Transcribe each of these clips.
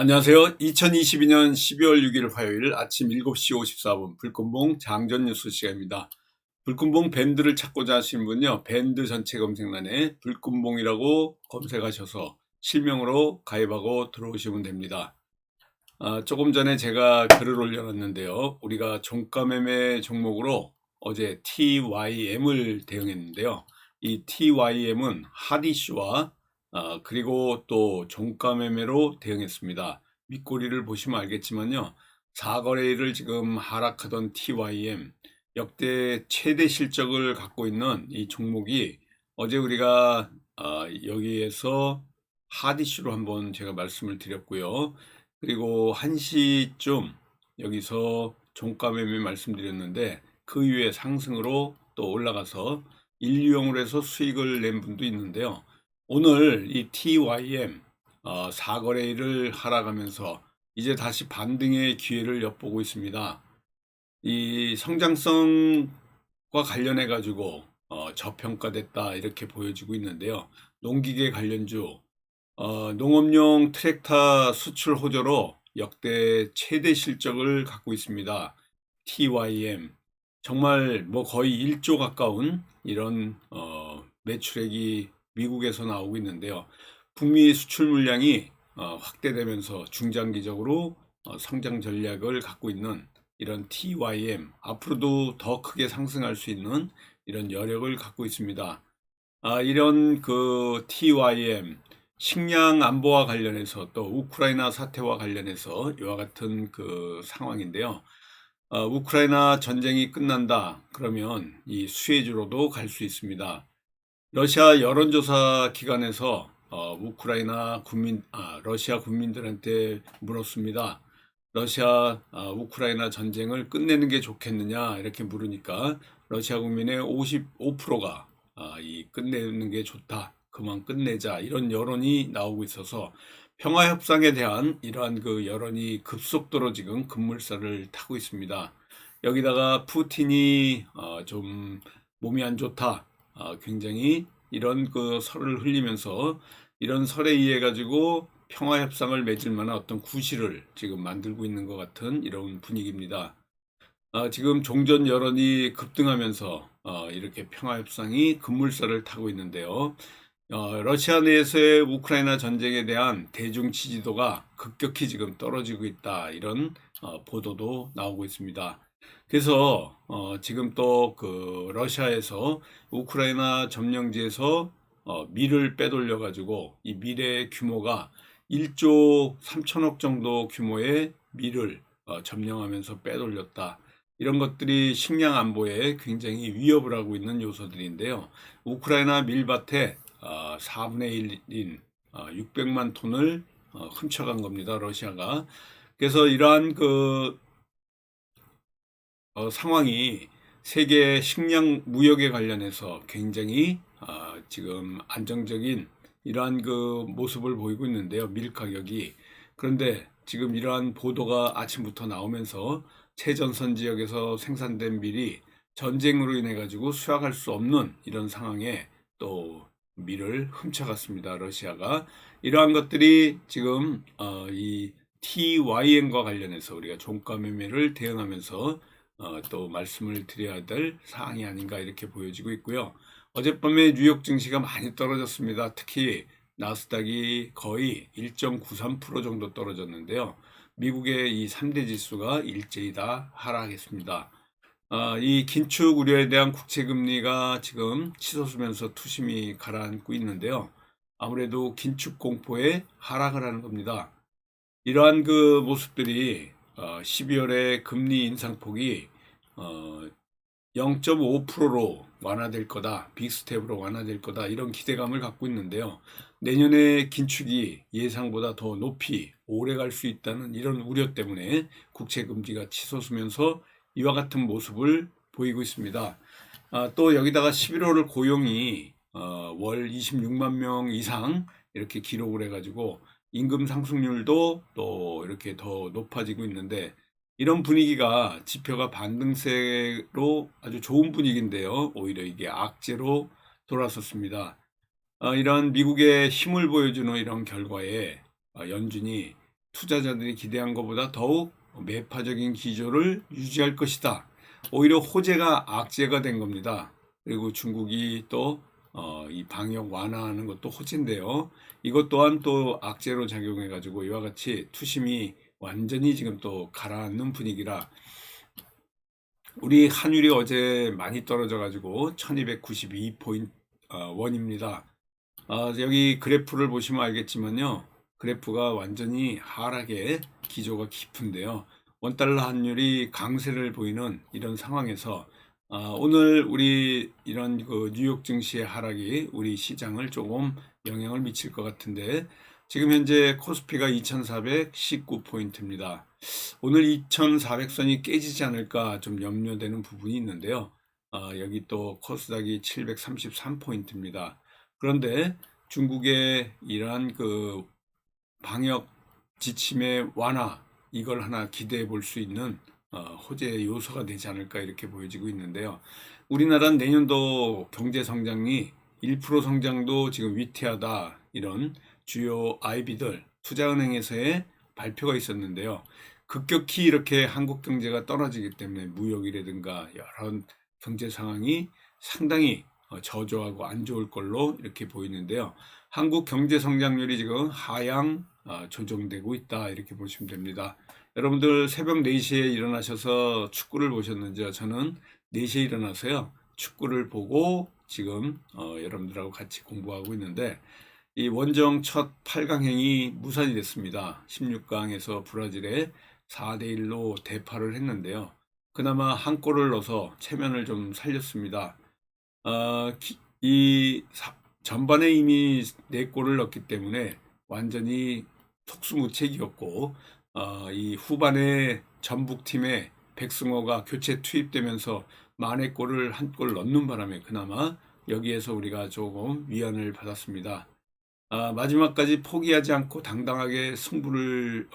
안녕하세요. 2022년 12월 6일 화요일 아침 7시 54분 불금봉 장전 뉴스 시간입니다. 불금봉 밴드를 찾고자 하신 분요. 밴드 전체 검색란에 불금봉이라고 검색하셔서 실명으로 가입하고 들어오시면 됩니다. 조금 전에 제가 글을 올려놨는데요. 우리가 종가매매 종목으로 어제 TYM을 대응했는데요. 이 TYM은 핫이슈와 그리고 또 종가매매로 대응했습니다. 윗꼬리를 보시면 알겠지만요. 4거래일을 지금 하락하던 TYM 역대 최대 실적을 갖고 있는 이 종목이 어제 우리가 여기에서 핫이슈로 한번 제가 말씀을 드렸고요. 그리고 1시쯤 여기서 종가매매 말씀드렸는데 그 이후에 상승으로 또 올라가서 인류형으로 해서 수익을 낸 분도 있는데요. 오늘 이 TYM 4거래일을 하락하면서 이제 다시 반등의 기회를 엿보고 있습니다. 이 성장성과 관련해 가지고 저평가됐다 이렇게 보여지고 있는데요. 농기계 관련주 농업용 트랙터 수출 호조로 역대 최대 실적을 갖고 있습니다. TYM 정말 뭐 거의 1조 가까운 이런 매출액이 미국에서 나오고 있는데요. 북미 수출 물량이 확대되면서 중장기적으로 성장 전략을 갖고 있는 이런 TYM 앞으로도 더 크게 상승할 수 있는 이런 여력을 갖고 있습니다. 이런 그 TYM 식량 안보와 관련해서 또 우크라이나 사태와 관련해서 이와 같은 그 상황인데요. 우크라이나 전쟁이 끝난다 그러면 이 수혜주로도 갈 수 있습니다. 러시아 여론조사 기관에서 러시아 국민들한테 물었습니다. 러시아 우크라이나 전쟁을 끝내는 게 좋겠느냐 이렇게 물으니까 러시아 국민의 55%가 이 끝내는 게 좋다. 그만 끝내자 이런 여론이 나오고 있어서 평화 협상에 대한 이러한 그 여론이 급속도로 지금 급물살을 타고 있습니다. 여기다가 푸틴이 좀 몸이 안 좋다. 굉장히 이런 그 설을 흘리면서 이런 설에 의해 가지고 평화 협상을 맺을 만한 어떤 구실을 지금 만들고 있는 것 같은 이런 분위기입니다. 지금 종전 여론이 급등하면서 이렇게 평화 협상이 급물살을 타고 있는데요. 러시아 내에서의 우크라이나 전쟁에 대한 대중 지지도가 급격히 지금 떨어지고 있다. 이런 보도도 나오고 있습니다. 그래서 지금 또 그 러시아에서 우크라이나 점령지에서 밀을 빼돌려 가지고 이 밀의 규모가 1조 3천억 정도 규모의 밀을 점령하면서 빼돌렸다. 이런 것들이 식량 안보에 굉장히 위협을 하고 있는 요소들인데요. 우크라이나 밀밭에 4분의 1인 600만 톤을 훔쳐간 겁니다. 러시아가. 그래서 이러한 그 상황이 세계 식량 무역에 관련해서 굉장히 지금 안정적인 이러한 그 모습을 보이고 있는데요. 밀 가격이. 그런데 지금 이러한 보도가 아침부터 나오면서 최전선 지역에서 생산된 밀이 전쟁으로 인해 가지고 수확할 수 없는 이런 상황에 또 밀을 훔쳐갔습니다. 러시아가. 이러한 것들이 지금 이 TYM과 관련해서 우리가 종가 매매를 대응하면서 또 말씀을 드려야 될 사항이 아닌가 이렇게 보여지고 있고요. 어젯밤에 뉴욕 증시가 많이 떨어졌습니다. 특히 나스닥이 거의 1.93% 정도 떨어졌는데요. 미국의 이 3대 지수가 일제히 다 하락했습니다. 이 긴축 우려에 대한 국채금리가 지금 치솟으면서 투심이 가라앉고 있는데요. 아무래도 긴축 공포에 하락을 하는 겁니다. 이러한 그 모습들이 12월에 금리 인상폭이 0.5%로 완화될 거다, 빅스텝으로 완화될 거다 이런 기대감을 갖고 있는데요. 내년에 긴축이 예상보다 더 높이 오래 갈 수 있다는 이런 우려 때문에 국채 금리가 치솟으면서 이와 같은 모습을 보이고 있습니다. 또 여기다가 11월 고용이 월 26만 명 이상 이렇게 기록을 해가지고 임금 상승률도 또 이렇게 더 높아지고 있는데 이런 분위기가 지표가 반등세로 아주 좋은 분위기인데요. 오히려 이게 악재로 돌아섰습니다. 이런 미국의 힘을 보여주는 이런 결과에 연준이 투자자들이 기대한 것보다 더욱 매파적인 기조를 유지할 것이다. 오히려 호재가 악재가 된 겁니다. 그리고 중국이 또 이 방역 완화하는 것도 호재인데요. 이것 또한 또 악재로 작용해가지고 이와 같이 투심이 완전히 지금 또 가라앉는 분위기라 우리 환율이 어제 많이 떨어져가지고 1292포인트 원입니다. 여기 그래프를 보시면 알겠지만요. 그래프가 완전히 하락의 기조가 깊은데요. 원달러 환율이 강세를 보이는 이런 상황에서 오늘 우리 이런 그 뉴욕 증시의 하락이 우리 시장을 조금 영향을 미칠 것 같은데 지금 현재 코스피가 2419포인트입니다. 오늘 2400선이 깨지지 않을까 좀 염려되는 부분이 있는데요. 여기 또 코스닥이 733포인트입니다. 그런데 중국의 이러한 그 방역 지침의 완화 이걸 하나 기대해 볼 수 있는 호재 요소가 되지 않을까 이렇게 보여지고 있는데요. 우리나라는 내년도 경제 성장이 1% 성장도 지금 위태하다 이런 주요 IB들 투자은행에서의 발표가 있었는데요. 급격히 이렇게 한국 경제가 떨어지기 때문에 무역이라든가 여러 경제 상황이 상당히 저조하고 안 좋을 걸로 이렇게 보이는데요. 한국 경제 성장률이 지금 하향 조정되고 있다 이렇게 보시면 됩니다. 여러분들 새벽 4시에 일어나셔서 축구를 보셨는지요? 저는 4시에 일어나서요 축구를 보고 지금 여러분들하고 같이 공부하고 있는데 이 원정 첫 8강행이 무산이 됐습니다. 16강에서 브라질에 4대1로 대파를 했는데요. 그나마 한 골을 넣어서 체면을 좀 살렸습니다. 전반에 이미 4골을 넣었기 때문에 완전히 속수무책이었고 이 후반에 전북팀에 백승호가 교체 투입되면서 만회골을 한 골 넣는 바람에 그나마 여기에서 우리가 조금 위안을 받았습니다. 마지막까지 포기하지 않고 당당하게 승부를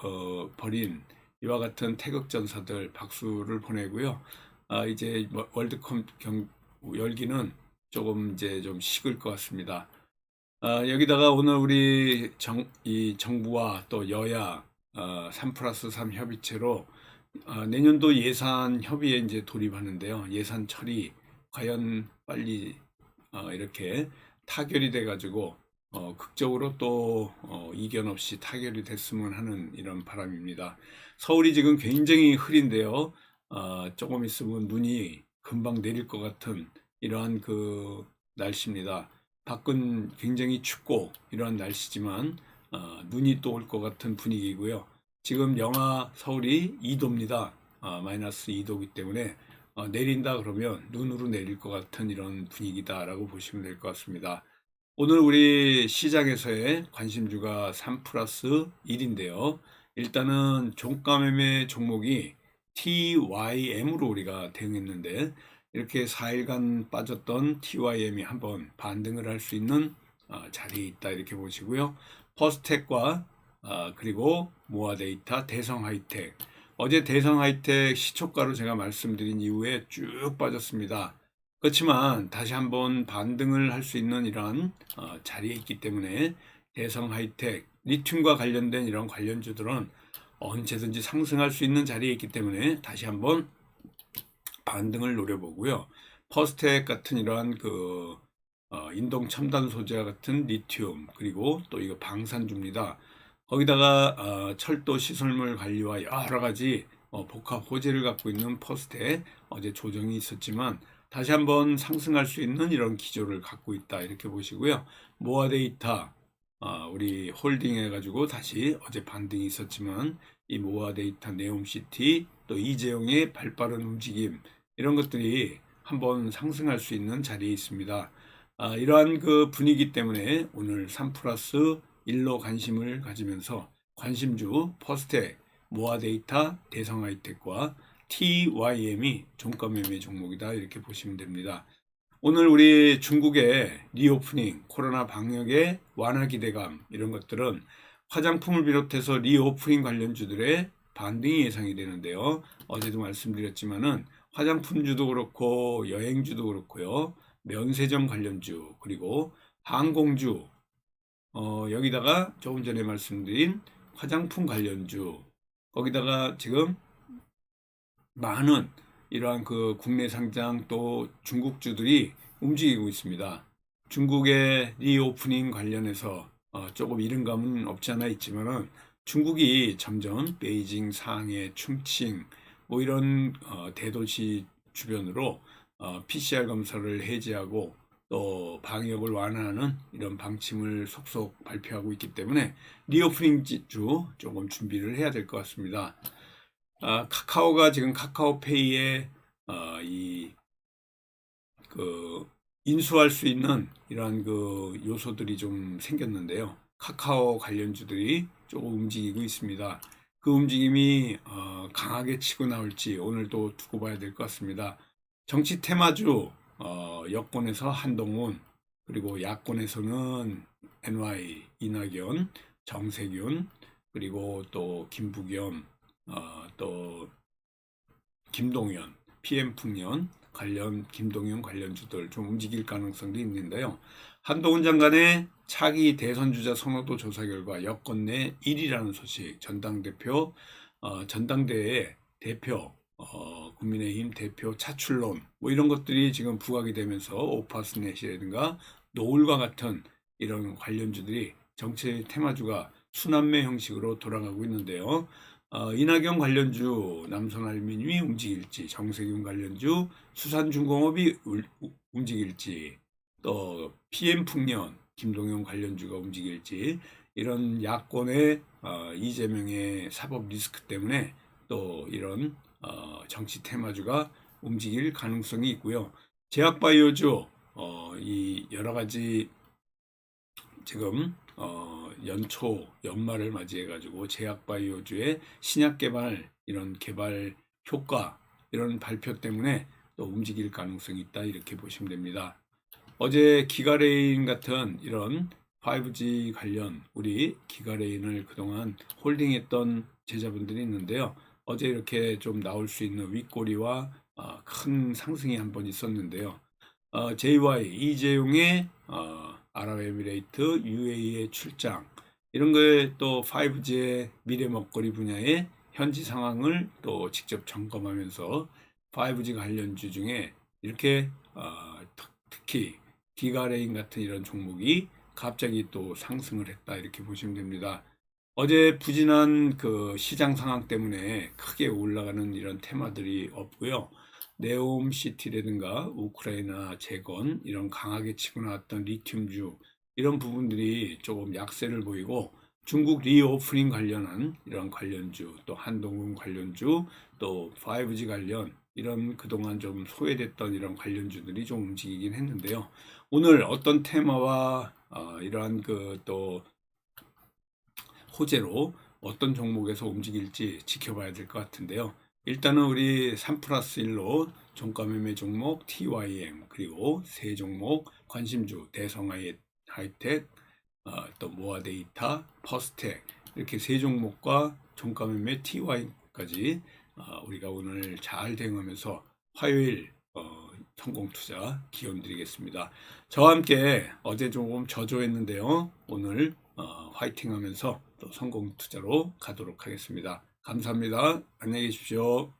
벌인 이와 같은 태극전사들 박수를 보내고요. 이제 월드컵 열기는 조금 이제 좀 식을 것 같습니다. 여기다가 오늘 우리 이 정부와 또 여야 3+3 협의체로 내년도 예산 협의에 이제 돌입하는데요. 예산 처리 과연 빨리 이렇게 타결이 돼가지고 극적으로 또 이견 없이 타결이 됐으면 하는 이런 바람입니다. 서울이 지금 굉장히 흐린데요. 조금 있으면 눈이 금방 내릴 것 같은 이러한 그 날씨입니다. 밖은 굉장히 춥고 이러한 날씨지만 눈이 또 올 것 같은 분위기고요. 지금 영하 서울이 2도입니다. 마이너스 2도이기 때문에 내린다 그러면 눈으로 내릴 것 같은 이런 분위기다라고 보시면 될 것 같습니다. 오늘 우리 시장에서의 관심주가 3+1인데요. 일단은 종가매매 종목이 TYM으로 우리가 대응했는데 이렇게 4일간 빠졌던 TYM이 한번 반등을 할 수 있는 자리에 있다 이렇게 보시고요. 퍼스텍과 그리고 모아데이터, 대성하이텍 어제 대성하이텍 시초가로 제가 말씀드린 이후에 쭉 빠졌습니다. 그렇지만 다시 한번 반등을 할 수 있는 이런 자리에 있기 때문에 대성하이텍, 리튬과 관련된 이런 관련주들은 언제든지 상승할 수 있는 자리에 있기 때문에 다시 한번 반등을 노려보고요. 퍼스텍 같은 이러한 그 인동 첨단 소재와 같은 리튬 그리고 또 이거 방산주입니다. 거기다가 철도 시설물 관리와 여러 가지 복합 호재를 갖고 있는 퍼스텍 어제 조정이 있었지만 다시 한번 상승할 수 있는 이런 기조를 갖고 있다 이렇게 보시고요. 모아데이터 우리 홀딩 해가지고 다시 어제 반등이 있었지만 이 모아데이터 네옴시티 또 이재용의 발빠른 움직임 이런 것들이 한번 상승할 수 있는 자리에 있습니다. 이러한 그 분위기 때문에 오늘 3+1로 관심을 가지면서 관심주 퍼스텍, 모아데이터, 대성하이텍과 TYM이 종가매매 종목이다 이렇게 보시면 됩니다. 오늘 우리 중국의 리오프닝, 코로나 방역의 완화 기대감 이런 것들은 화장품을 비롯해서 리오프닝 관련주들의 반등이 예상이 되는데요. 어제도 말씀드렸지만은 화장품주도 그렇고 여행주도 그렇고요. 면세점 관련주 그리고 항공주 여기다가 조금 전에 말씀드린 화장품 관련주, 거기다가 지금 많은 이러한 그 국내 상장 또 중국주들이 움직이고 있습니다. 중국의 리오프닝 관련해서 조금 이른감은 없지 않아 있지만은 중국이 점점 베이징, 상해, 충칭 뭐 이런 대도시 주변으로 PCR 검사를 해제하고 또 방역을 완화하는 이런 방침을 속속 발표하고 있기 때문에 리오프닝 주 조금 준비를 해야 될 것 같습니다. 카카오가 지금 카카오페이에 인수할 수 있는 이러한 그 요소들이 좀 생겼는데요. 카카오 관련주들이 조금 움직이고 있습니다. 그 움직임이 강하게 치고 나올지 오늘도 두고 봐야 될 것 같습니다. 정치 테마주 여권에서 한동훈, 그리고 야권에서는 NY 이낙연, 정세균, 그리고 또 김부겸, 또 김동연, PM 풍년 관련 김동연 관련주들 좀 움직일 가능성도 있는데요. 한동훈 장관의 차기 대선주자 선호도 조사 결과 여권 내 1위라는 소식, 전당대회 대표, 국민의힘 대표 차출론 뭐 이런 것들이 지금 부각이 되면서 오파스넷이라든가 노을과 같은 이런 관련주들이 정치 테마주가 순환매 형식으로 돌아가고 있는데요. 이낙연 관련주 남선알루미늄이 움직일지, 정세균 관련주 수산중공업이 움직일지, 또 PM풍년 김동연 관련주가 움직일지, 이런 야권의 이재명의 사법 리스크 때문에 또 이런 정치 테마주가 움직일 가능성이 있고요. 제약바이오주 이 여러 가지 지금 연말을 맞이해 가지고 제약바이오주의 신약 개발, 이런 개발 효과, 이런 발표 때문에 또 움직일 가능성이 있다, 이렇게 보시면 됩니다. 어제 기가레인 같은 이런 5G 관련, 우리 기가레인을 그동안 홀딩했던 제자분들이 있는데요. 어제 이렇게 좀 나올 수 있는 윗꼬리와 큰 상승이 한번 있었는데요. JY 이재용의 아랍에미레이트 UAE의 출장, 이런 거에 또 5G의 미래 먹거리 분야의 현지 상황을 또 직접 점검하면서 5G 관련주 중에 이렇게 특히 기가레인 같은 이런 종목이 갑자기 또 상승을 했다, 이렇게 보시면 됩니다. 어제 부진한 그 시장 상황 때문에 크게 올라가는 이런 테마들이 없고요. 네옴시티라든가 우크라이나 재건, 이런 강하게 치고 나왔던 리튬주, 이런 부분들이 조금 약세를 보이고, 중국 리오프닝 관련한 이런 관련주, 또 한동훈 관련주, 또 5G 관련, 이런 그동안 좀 소외됐던 이런 관련주들이 좀 움직이긴 했는데요. 오늘 어떤 테마와 이러한 그 또 호재로 어떤 종목에서 움직일지 지켜봐야 될 것 같은데요. 일단은 우리 3+1로 종가매매 종목 TYM, 그리고 세 종목 관심주 대성하이텍, 또 모아데이터, 퍼스텍, 이렇게 세 종목과 종가매매 TY까지 우리가 오늘 잘 대응하면서 화요일 성공투자 기원 드리겠습니다. 저와 함께 어제 조금 저조했는데요. 오늘 화이팅 하면서 또 성공투자로 가도록 하겠습니다. 감사합니다. 안녕히 계십시오.